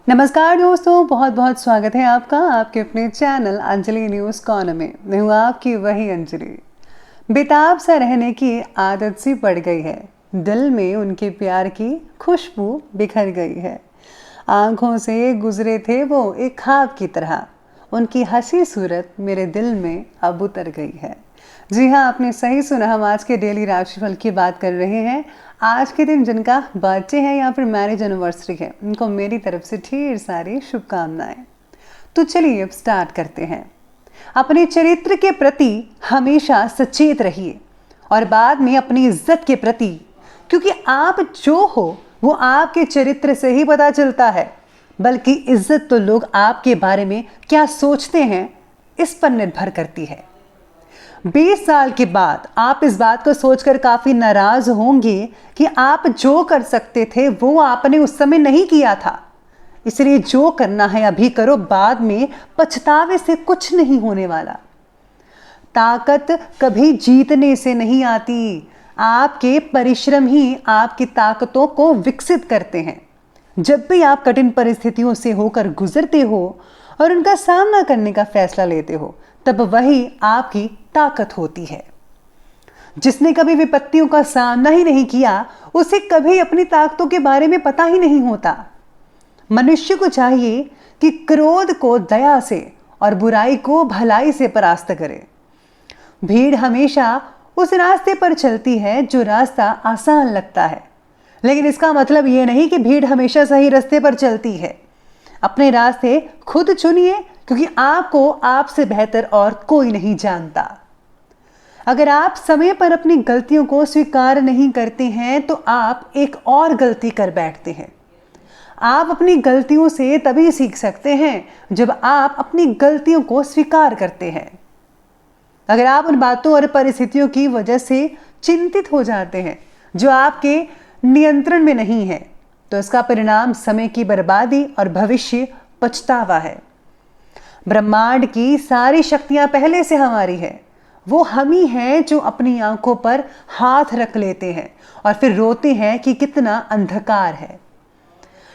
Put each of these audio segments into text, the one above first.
नमस्कार दोस्तों, बहुत बहुत स्वागत है आपका आपके अपने चैनल अंजलि न्यूज़ कॉर्नर में। मैं हूँ आपकी वही अंजलि। बेताब सा रहने की आदत सी पड़ गई है, दिल में उनके प्यार की खुशबू बिखर गई है। आंखों से गुजरे थे वो एक ख्वाब की तरह, उनकी हंसी सूरत मेरे दिल में अब उतर गई है। जी हाँ, आपने सही सुना, हम आज के डेली राशिफल की बात कर रहे हैं। आज के दिन जिनका बर्थडे है या फिर मैरिज एनिवर्सरी है, उनको मेरी तरफ से ढेर सारी शुभकामनाएं। तो चलिए अब स्टार्ट करते हैं। अपने चरित्र के प्रति हमेशा सचेत रहिए और बाद में अपनी इज्जत के प्रति, क्योंकि आप जो हो वो आपके चरित्र से ही पता चलता है। बल्कि इज्जत तो लोग आपके बारे में क्या सोचते हैं इस पर निर्भर करती है। 20 साल के बाद आप इस बात को सोचकर काफी नाराज होंगे कि आप जो कर सकते थे वो आपने उस समय नहीं किया था। इसलिए जो करना है अभी करो, बाद में पछतावे से कुछ नहीं होने वाला। ताकत कभी जीतने से नहीं आती, आपके परिश्रम ही आपकी ताकतों को विकसित करते हैं। जब भी आप कठिन परिस्थितियों से होकर गुजरते हो और उनका सामना करने का फैसला लेते हो, तब वही आपकी ताकत होती है। जिसने कभी विपत्तियों का सामना ही नहीं किया, उसे कभी अपनी ताकतों के बारे में पता ही नहीं होता। मनुष्य को चाहिए कि क्रोध को दया से और बुराई को भलाई से परास्त करे। भीड़ हमेशा उस रास्ते पर चलती है जो रास्ता आसान लगता है, लेकिन इसका मतलब यह नहीं कि भीड़ हमेशा सही रास्ते पर चलती है। अपने रास्ते खुद चुनिए, क्योंकि आपको आपसे बेहतर और कोई नहीं जानता। अगर आप समय पर अपनी गलतियों को स्वीकार नहीं करते हैं तो आप एक और गलती कर बैठते हैं। आप अपनी गलतियों से तभी सीख सकते हैं जब आप अपनी गलतियों को स्वीकार करते हैं। अगर आप उन बातों और परिस्थितियों की वजह से चिंतित हो जाते हैं जो आपके नियंत्रण में नहीं है, तो इसका परिणाम समय की बर्बादी और भविष्य पछतावा है। ब्रह्मांड की सारी शक्तियां पहले से हमारी है। वो हम ही हैं जो अपनी आंखों पर हाथ रख लेते हैं और फिर रोते हैं कि कितना अंधकार है।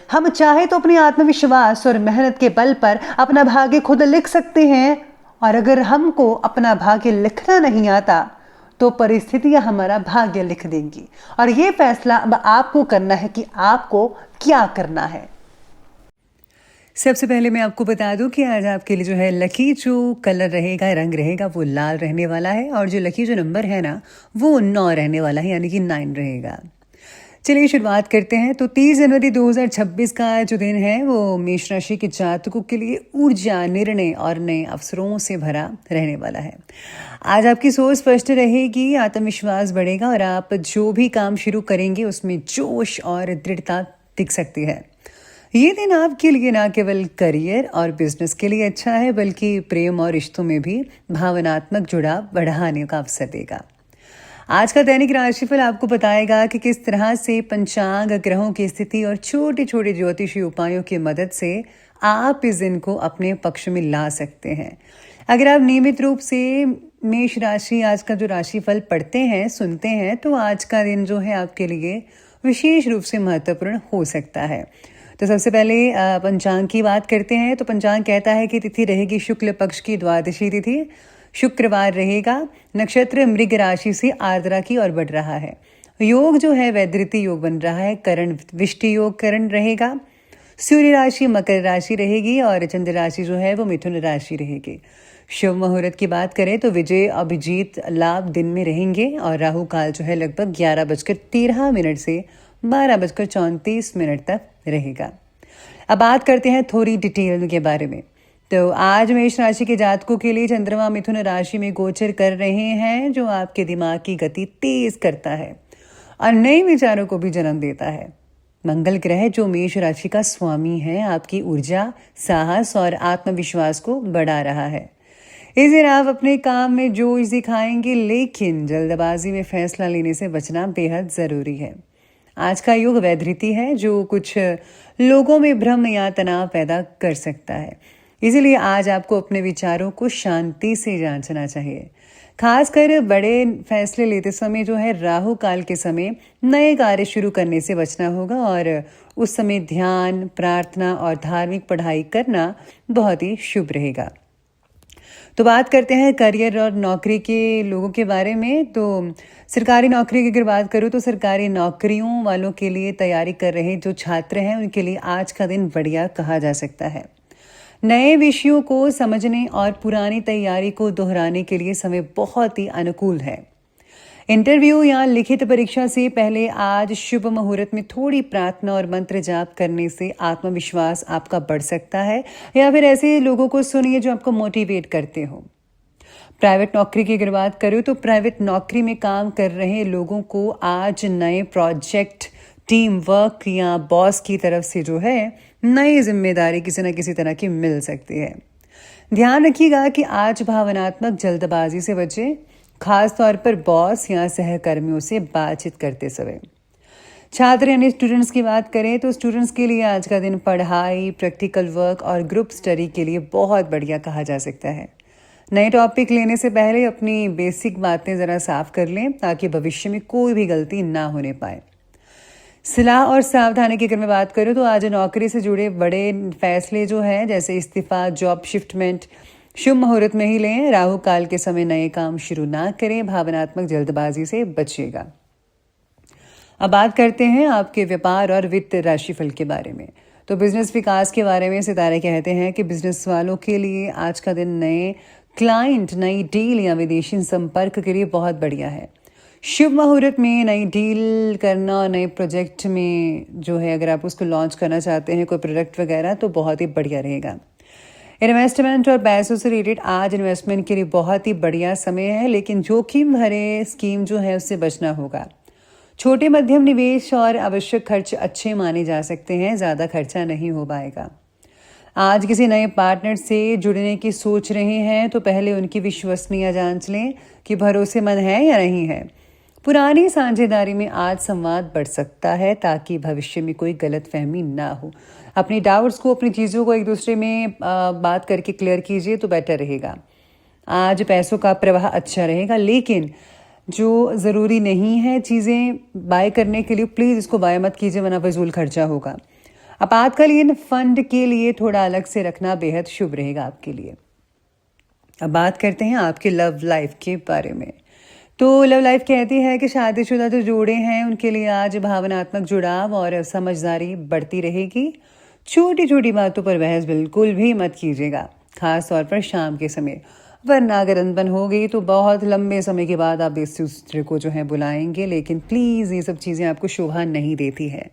हम चाहे तो अपने आत्मविश्वास और मेहनत के बल पर अपना भाग्य खुद लिख सकते हैं, और अगर हमको अपना भाग्य लिखना नहीं आता तो परिस्थितियां हमारा भाग्य लिख देंगी। और ये फैसला अब आपको करना है कि आपको क्या करना है। सबसे पहले मैं आपको बता दूं कि आज आपके लिए जो है लकी जो कलर रहेगा, रंग रहेगा, वो लाल रहने वाला है। और जो लकी जो नंबर है ना, वो 9 रहने वाला है, यानी कि 9 रहेगा। चलिए शुरुआत करते हैं। तो 30 जनवरी 2026 का जो दिन है वो मेष राशि के जातकों के लिए ऊर्जा, निर्णय और नए अवसरों से भरा रहने वाला है। आज आपकी सोच स्पष्ट रहेगी, आत्मविश्वास बढ़ेगा और आप जो भी काम शुरू करेंगे उसमें जोश और दृढ़ता दिख सकती है। ये दिन आपके लिए न केवल करियर और बिजनेस के लिए अच्छा है, बल्कि प्रेम और रिश्तों में भी भावनात्मक जुड़ाव बढ़ाने का अवसर देगा। आज का दैनिक राशिफल आपको बताएगा कि किस तरह से पंचांग, ग्रहों की स्थिति और छोटे छोटे ज्योतिषी उपायों की मदद से आप इस दिन को अपने पक्ष में ला सकते हैं। अगर आप नियमित रूप से मेष राशि आज का जो राशिफल पढ़ते हैं, सुनते हैं, तो आज का दिन जो है आपके लिए विशेष रूप से महत्वपूर्ण हो सकता है। तो सबसे पहले पंचांग की बात करते हैं। तो पंचांग कहता है कि तिथि रहेगी शुक्ल पक्ष की द्वादशी तिथि, शुक्रवार रहेगा, नक्षत्र मृग राशि से आर्द्रा की ओर बढ़ रहा है। योग जो है वैधृति योग बन रहा है, करण विष्टि योग करण रहेगा। सूर्य राशि मकर राशि रहेगी और चंद्र राशि जो है वो मिथुन राशि रहेगी। शुभ मुहूर्त की बात करें तो विजय अभिजीत लाभ दिन में रहेंगे और राहु काल जो है लगभग 11:13 से 12:34 तक रहेगा। अब बात करते हैं थोड़ी डिटेल के बारे में। तो आज मेष राशि के जातकों के लिए चंद्रमा मिथुन राशि में गोचर कर रहे हैं, जो आपके दिमाग की गति तेज करता है और नए विचारों को भी जन्म देता है। मंगल ग्रह जो मेष राशि का स्वामी है, आपकी ऊर्जा, साहस और आत्मविश्वास को बढ़ा रहा है। इस दिन आप अपने काम में जोश दिखाएंगे, लेकिन जल्दबाजी में फैसला लेने से बचना बेहद जरूरी है। आज का योग वैधृति है, जो कुछ लोगों में भ्रम या तनाव पैदा कर सकता है। इसीलिए आज आपको अपने विचारों को शांति से जांचना चाहिए। खासकर बड़े फैसले लेते समय जो है राहु काल के समय नए कार्य शुरू करने से बचना होगा और उस समय ध्यान, प्रार्थना और धार्मिक पढ़ाई करना बहुत ही शुभ रहेगा। तो बात करते हैं करियर और नौकरी के लोगों के बारे में। तो सरकारी नौकरी की अगर बात करूँ तो सरकारी नौकरियों वालों के लिए तैयारी कर रहे जो छात्र हैं उनके लिए आज का दिन बढ़िया कहा जा सकता है। नए विषयों को समझने और पुरानी तैयारी को दोहराने के लिए समय बहुत ही अनुकूल है। इंटरव्यू या लिखित परीक्षा से पहले आज शुभ मुहूर्त में थोड़ी प्रार्थना और मंत्र जाप करने से आत्मविश्वास आपका बढ़ सकता है, या फिर ऐसे लोगों को सुनिए जो आपको मोटिवेट करते हो। प्राइवेट नौकरी की अगर बात करूँ तो प्राइवेट नौकरी में काम कर रहे लोगों को आज नए प्रोजेक्ट, टीम वर्क या बॉस की तरफ से जो है नई जिम्मेदारी किसी न किसी तरह की मिल सकती है। ध्यान रखिएगा कि आज भावनात्मक जल्दबाजी से बचें, खास तौर पर बॉस या सहकर्मियों से बातचीत करते समय। छात्र यानी स्टूडेंट्स की बात करें तो स्टूडेंट्स के लिए आज का दिन पढ़ाई, प्रैक्टिकल वर्क और ग्रुप स्टडी के लिए बहुत बढ़िया कहा जा सकता है। नए टॉपिक लेने से पहले अपनी बेसिक बातें ज़रा साफ कर लें ताकि भविष्य में कोई भी गलती ना होने पाए। सलाह और सावधानी की अगर मैं बात करूं तो आज नौकरी से जुड़े बड़े फैसले जो हैं जैसे इस्तीफा, जॉब शिफ्टमेंट शुभ मुहूर्त में ही लें। राहु काल के समय नए काम शुरू ना करें, भावनात्मक जल्दबाजी से बचिएगा। अब बात करते हैं आपके व्यापार और वित्त राशिफल के बारे में। तो बिजनेस विकास के बारे में सितारे कहते हैं कि बिजनेस वालों के लिए आज का दिन नए क्लाइंट, नई डील या विदेशी संपर्क के लिए बहुत बढ़िया है। शुभ मुहूर्त में नई डील करना और नए प्रोजेक्ट में जो है अगर आप उसको लॉन्च करना चाहते हैं, कोई प्रोडक्ट वगैरह, तो बहुत ही बढ़िया रहेगा। इन्वेस्टमेंट और पैसों से रिलेटेड आज इन्वेस्टमेंट के लिए बहुत ही बढ़िया समय है, लेकिन जोखिम भरे स्कीम जो है उससे बचना होगा। छोटे मध्यम निवेश और आवश्यक खर्च अच्छे माने जा सकते हैं, ज़्यादा खर्चा नहीं हो पाएगा। आज किसी नए पार्टनर से जुड़ने की सोच रहे हैं तो पहले उनकी विश्वसनीयता जांच लें कि भरोसेमंद है या नहीं है। पुरानी साझेदारी में आज संवाद बढ़ सकता है ताकि भविष्य में कोई गलतफहमी ना हो। अपनी डाउट्स को, अपनी चीज़ों को एक दूसरे में बात करके क्लियर कीजिए तो बेटर रहेगा। आज पैसों का प्रवाह अच्छा रहेगा, लेकिन जो ज़रूरी नहीं है चीज़ें बाय करने के लिए प्लीज़ इसको बाय मत कीजिए, वरना फजूल खर्चा होगा। आपातकालीन फंड के लिए थोड़ा अलग से रखना बेहद शुभ रहेगा आपके लिए। अब बात करते हैं आपके लव लाइफ के बारे में। तो लव लाइफ कहती है कि शादीशुदा जो जोड़े हैं उनके लिए आज भावनात्मक जुड़ाव और समझदारी बढ़ती रहेगी। छोटी छोटी बातों पर बहस बिल्कुल भी मत कीजिएगा, खास तौर पर शाम के समय, वरना अगर अनबन हो गई तो बहुत लंबे समय के बाद आप इस दूसरे को जो है बुलाएंगे। लेकिन प्लीज़ ये सब चीज़ें आपको शोभा नहीं देती है,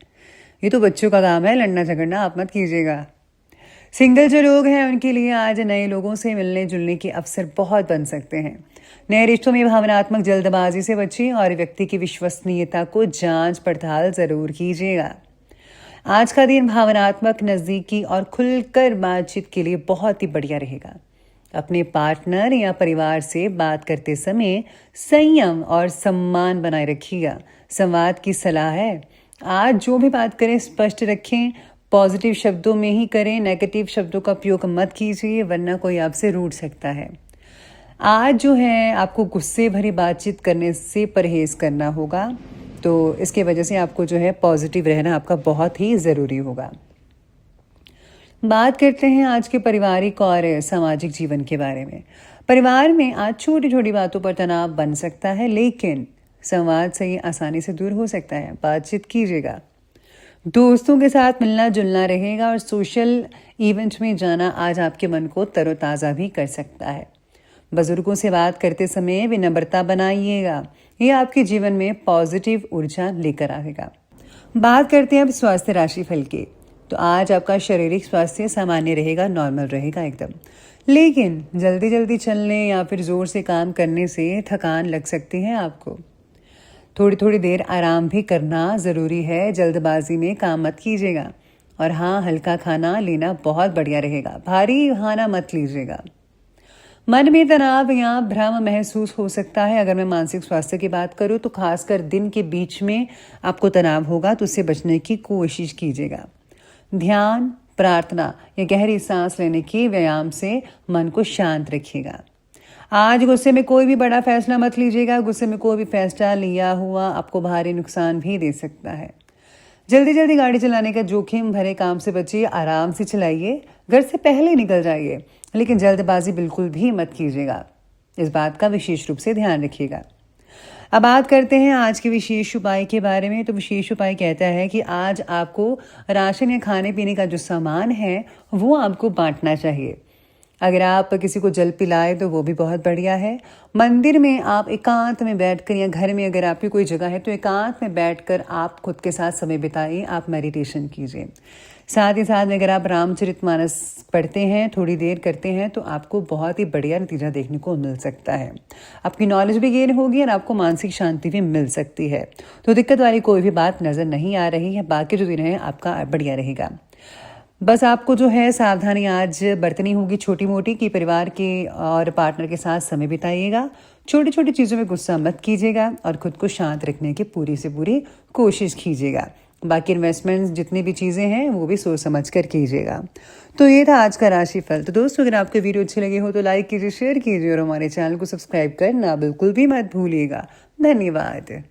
ये तो बच्चों का काम है, लड़ना झगड़ना आप मत कीजिएगा। सिंगल जो लोग हैं उनके लिए आज नए लोगों से मिलने जुलने के अवसर बहुत बन सकते हैं। नए रिश्तों में भावनात्मक जल्दबाजी से बचिए और व्यक्ति की विश्वसनीयता को जांच पड़ताल जरूर कीजिएगा। आज का दिन भावनात्मक नज़दीकी और खुलकर बातचीत के लिए बहुत ही बढ़िया रहेगा। अपने पार्टनर या परिवार से बात करते समय संयम और सम्मान बनाए रखिएगा। संवाद की सलाह है, आज जो भी बात करें स्पष्ट रखें, पॉजिटिव शब्दों में ही करें, नेगेटिव शब्दों का उपयोग मत कीजिए वरना कोई आपसे रूठ सकता है। आज जो है आपको गुस्से भरी बातचीत करने से परहेज करना होगा, तो इसके वजह से आपको जो है पॉजिटिव रहना आपका बहुत ही ज़रूरी होगा। बात करते हैं आज के पारिवारिक और सामाजिक जीवन के बारे में। परिवार में आज छोटी छोटी बातों पर तनाव बन सकता है, लेकिन संवाद से ये आसानी से दूर हो सकता है। बातचीत कीजिएगा। दोस्तों के साथ मिलना जुलना रहेगा और सोशल इवेंट में जाना आज आपके मन को तरोताज़ा भी कर सकता है। बुजुर्गों से बात करते समय विनम्रता बनाइएगा, ये आपके जीवन में पॉजिटिव ऊर्जा लेकर आएगा। बात करते हैं अब स्वास्थ्य राशिफल के। तो आज आपका शारीरिक स्वास्थ्य सामान्य रहेगा, नॉर्मल रहेगा एकदम, लेकिन जल्दी जल्दी चलने या फिर ज़ोर से काम करने से थकान लग सकती है आपको। थोड़ी थोड़ी देर आराम भी करना ज़रूरी है, जल्दबाजी में काम मत कीजिएगा। और हाँ, हल्का खाना लेना बहुत बढ़िया रहेगा, भारी खाना मत लीजिएगा। मन में तनाव या भ्रम महसूस हो सकता है। अगर मैं मानसिक स्वास्थ्य की बात करूँ तो खासकर दिन के बीच में आपको तनाव होगा, तो उससे बचने की कोशिश कीजिएगा। ध्यान, प्रार्थना या गहरी सांस लेने के व्यायाम से मन को शांत रखिएगा। आज गुस्से में कोई भी बड़ा फैसला मत लीजिएगा, गुस्से में कोई भी फैसला लिया हुआ आपको भारी नुकसान भी दे सकता है। जल्दी जल्दी गाड़ी चलाने का जोखिम भरे काम से बचिए, आराम से चलाइए, घर से पहले निकल जाइए, लेकिन जल्दबाजी बिल्कुल भी मत कीजिएगा। इस बात का विशेष रूप से ध्यान रखिएगा। अब बात करते हैं आज के विशेष उपाय के बारे में। तो विशेष उपाय कहता है कि आज आपको राशन या खाने पीने का जो सामान है वो आपको बांटना चाहिए। अगर आप किसी को जल पिलाए तो वो भी बहुत बढ़िया है। मंदिर में आप एकांत में बैठकर या घर में अगर आपकी कोई जगह है तो एकांत में बैठकर आप खुद के साथ समय बिताइए, आप मेडिटेशन कीजिए। साथ ही साथ अगर आप रामचरितमानस पढ़ते हैं, थोड़ी देर करते हैं, तो आपको बहुत ही बढ़िया नतीजा देखने को मिल सकता है। आपकी नॉलेज भी गेन होगी और आपको मानसिक शांति भी मिल सकती है। तो दिक्कत वाली कोई भी बात नज़र नहीं आ रही है। बाकी जो दिन है आपका बढ़िया रहेगा। बस आपको जो है सावधानी आज बरतनी होगी छोटी मोटी, कि परिवार के और पार्टनर के साथ समय बिताइएगा। छोटी छोटी चीज़ों में गुस्सा मत कीजिएगा और खुद को शांत रखने की पूरी से पूरी कोशिश कीजिएगा। बाकी इन्वेस्टमेंट्स जितनी भी चीज़ें हैं वो भी सोच समझ कर कीजिएगा। तो ये था आज का राशिफल। तो दोस्तों, अगर आपको वीडियो अच्छी लगी हो तो लाइक कीजिए, शेयर कीजिए और हमारे चैनल को सब्सक्राइब करना बिल्कुल भी मत भूलिएगा। धन्यवाद।